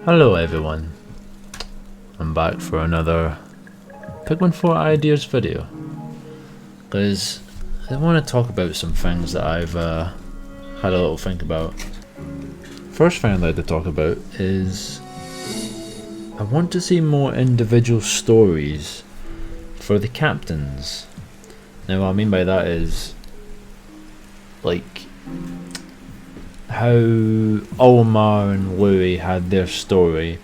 Hello everyone, I'm back for another Pikmin 4 ideas video, because I want to talk about some things that I've had a little think about. First thing I'd like to talk about is I want to see more individual stories for the captains. Now what I mean by that is like how Olimar and Louis had their story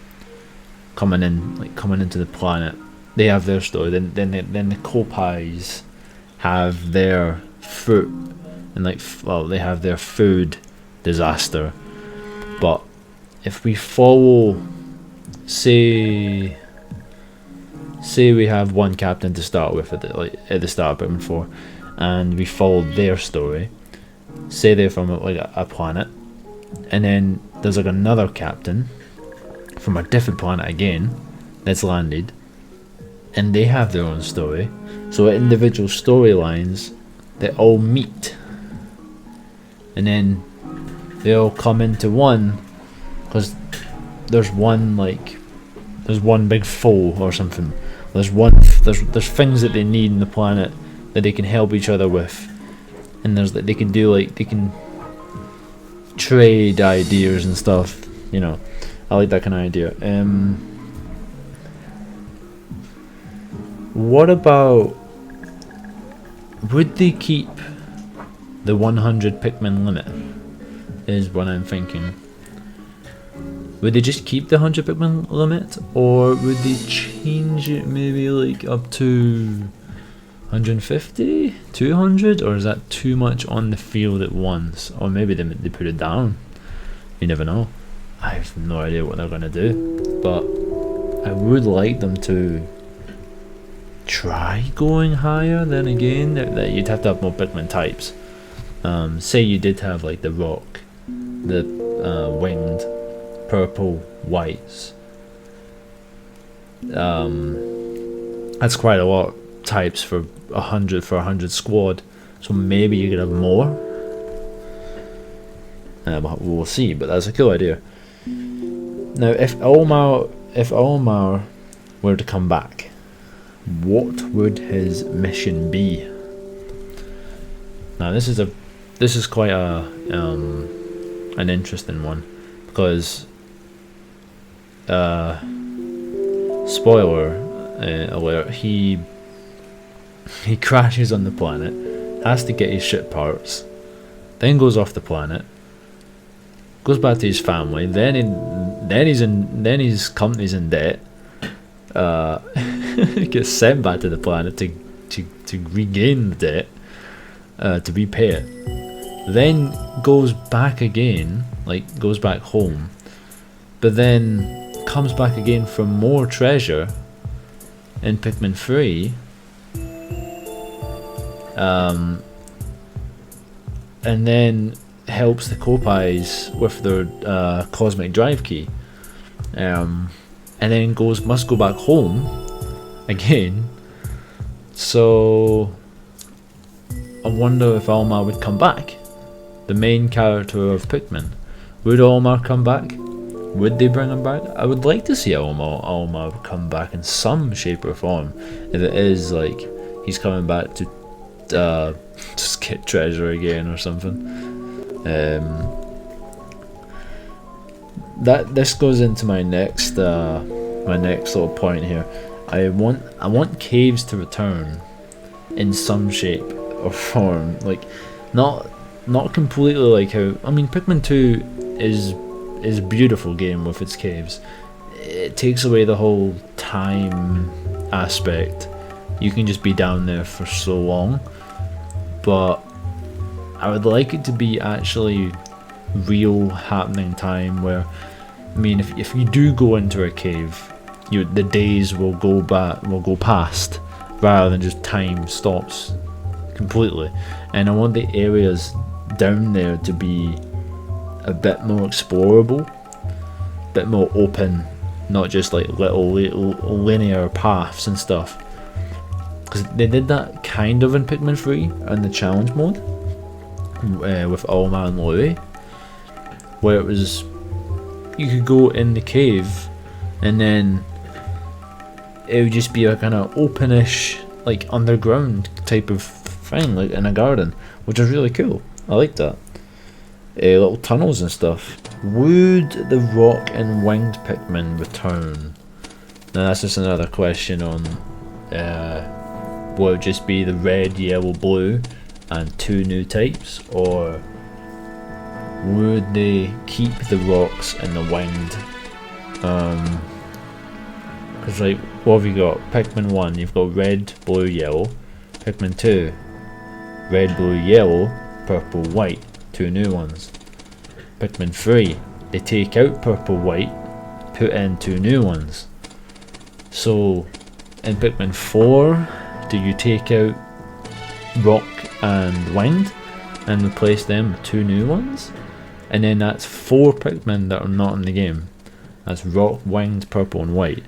coming into the planet. They have their story. Then the Kopais have their fruit and they have their food disaster. But if we follow, say we have one captain to start with at the start of Pikmin 4, and we follow their story. Say they're from a planet, and then there's another captain from a different planet again that's landed, and they have their own story. So individual storylines, they all meet, and then they all come into one, because there's one big foe or something. There's things that they need in the planet that they can help each other with. And they can trade ideas and stuff, you know. I like that kind of idea. What about, would they keep the 100 Pikmin limit? Is what I'm thinking. Would they just keep the 100 Pikmin limit, or would they change it maybe up to 150, 200, or is that too much on the field at once? Or maybe they put it down. You never know. I have no idea what they're gonna do, but I would like them to try going higher. Then again, that you'd have to have more Pikmin types. Say you did have the rock, the winged, purple, whites. That's quite a lot types for 100 squad, so maybe you could have more. We'll see, but that's a cool idea. Now, if Olimar were to come back, what would his mission be? Now, this is quite an interesting one, because spoiler alert, he crashes on the planet, has to get his ship parts, then goes off the planet, goes back to his family, then his company's in debt, gets sent back to the planet to regain the debt, to repay it, then goes back again, goes back home, but then comes back again for more treasure in Pikmin 3. And then helps the Kopais with their cosmic drive key, and then must go back home again. So I wonder if Olimar would come back, the main character of Pikmin. Would Olimar come back? Would they bring him back? I would like to see Olimar come back in some shape or form. If it is he's coming back to just get treasure again or something. This goes into my next little point here. I want caves to return in some shape or form. Not completely how, I mean, Pikmin 2 is a beautiful game with its caves. It takes away the whole time aspect. You can just be down there for so long, but I would like it to be actually real happening time, where, I mean, if you do go into a cave, the days will go past, rather than just time stops completely. And I want the areas down there to be a bit more explorable, a bit more open, not just little linear paths and stuff. Because they did that kind of in Pikmin 3 in the challenge mode with Olimar and Louis, where it was you could go in the cave, and then it would just be a kind of openish, like underground type of thing, like in a garden, which is really cool. I like that. Little tunnels and stuff. Would the rock and winged Pikmin return? Now that's just another question on will it just be the red, yellow, blue and 2 new types, or would they keep the rocks and the winged? Because like, what have you got? Pikmin 1, you've got red, blue, yellow. Pikmin 2, red, blue, yellow, purple, white, 2 new ones. Pikmin 3, they take out purple, white, put in 2 new ones. So in Pikmin 4, do you take out rock and winged and replace them with 2 new ones? And then that's 4 Pikmin that are not in the game. That's rock, winged, purple and white.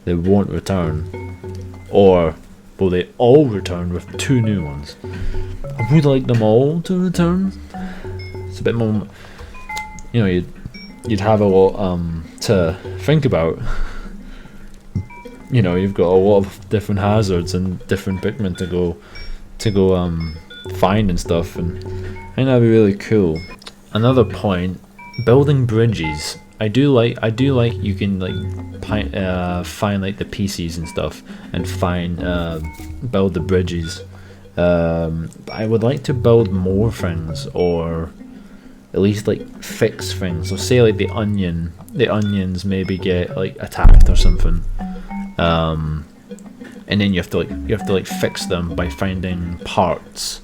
They won't return. Or will they all return with 2 new ones? I would like them all to return. It's a bit more, you know, you'd have a lot to think about. You know, you've got a lot of different hazards and different Pikmin to go find and stuff, and I think that'd be really cool. Another point, building bridges. I do like you can like find like the PCs and stuff and find build the bridges. I would like to build more things, or at least like fix things. So say like the onions maybe get like attacked or something, and then you have to like fix them by finding parts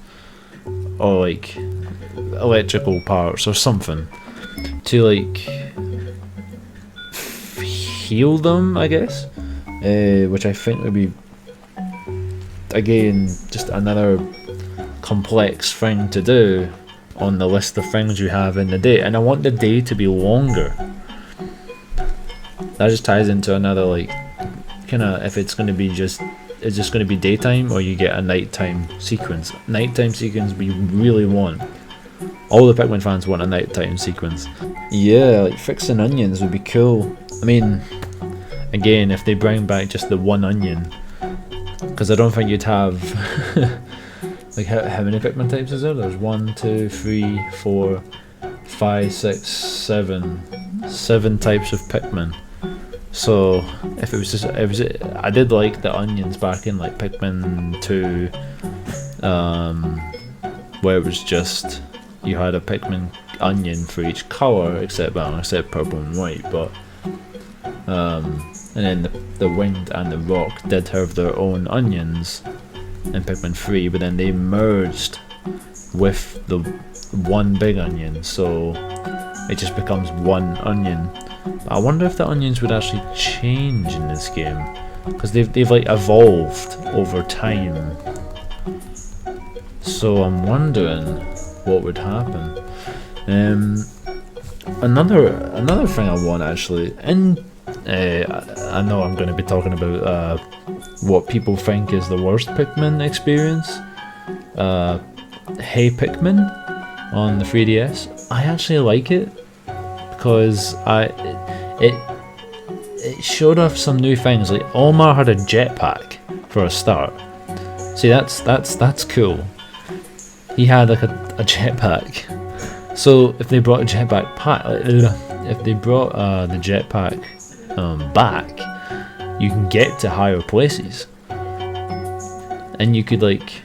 or like electrical parts or something to like heal them, I guess, which I think would be, again, just another complex thing to do on the list of things you have in the day. And I want the day to be longer. That just ties into another, like, kind of, if it's going to be just, it's just going to be daytime, or you get a nighttime sequence. Nighttime sequence we really want. All the Pikmin fans want a nighttime sequence. Yeah, like fixing onions would be cool. I mean, again, if they bring back just the one onion, because I don't think you'd have like how many Pikmin types is there? There's 1, 2, 3, 4, 5, 6, 7 types of Pikmin. So if it was just, I did like the onions back in like Pikmin 2, where it was just you had a Pikmin onion for each colour except purple and white, but and then the winged and the rock did have their own onions in Pikmin 3, but then they merged with the one big onion, so it just becomes one onion. But I wonder if the onions would actually change in this game, because they've like evolved over time. So I'm wondering what would happen. Another thing I want actually, and I know I'm going to be talking about what people think is the worst Pikmin experience. Hey Pikmin on the 3DS. I actually like it because it showed off some new things. Like Olmar had a jetpack for a start. See, that's cool. He had like a jetpack. So if they brought a jetpack if they brought the jetpack back, you can get to higher places, and you could like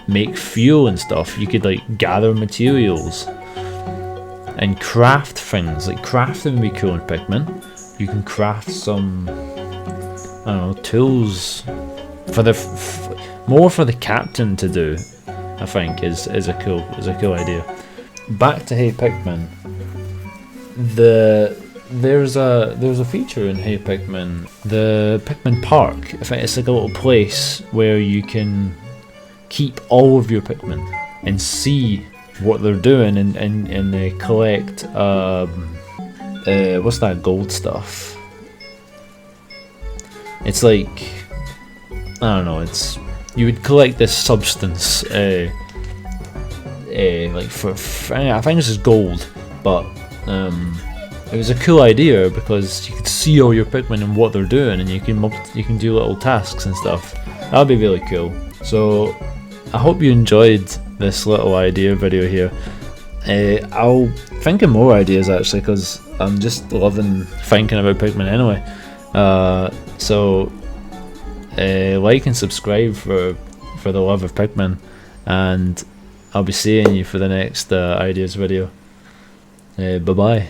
make fuel and stuff. You could like gather materials and craft things. Like crafting would be cool in Pikmin. You can craft some, I don't know, tools for the more for the captain to do. I think is a cool idea. Back to Hey Pikmin. There's a feature in Hey Pikmin, the Pikmin Park. I think it's like a little place where you can keep all of your Pikmin and see what they're doing, and they collect what's that gold stuff? It's like, I don't know, it's, you would collect this substance like for I think this is gold, but it was a cool idea because you could see all your Pikmin and what they're doing, and you can do little tasks and stuff. That'd be really cool. So I hope you enjoyed this little idea video here. I'll think of more ideas actually, because I'm just loving thinking about Pikmin anyway. So like and subscribe for the love of Pikmin, and I'll be seeing you for the next ideas video. Bye bye.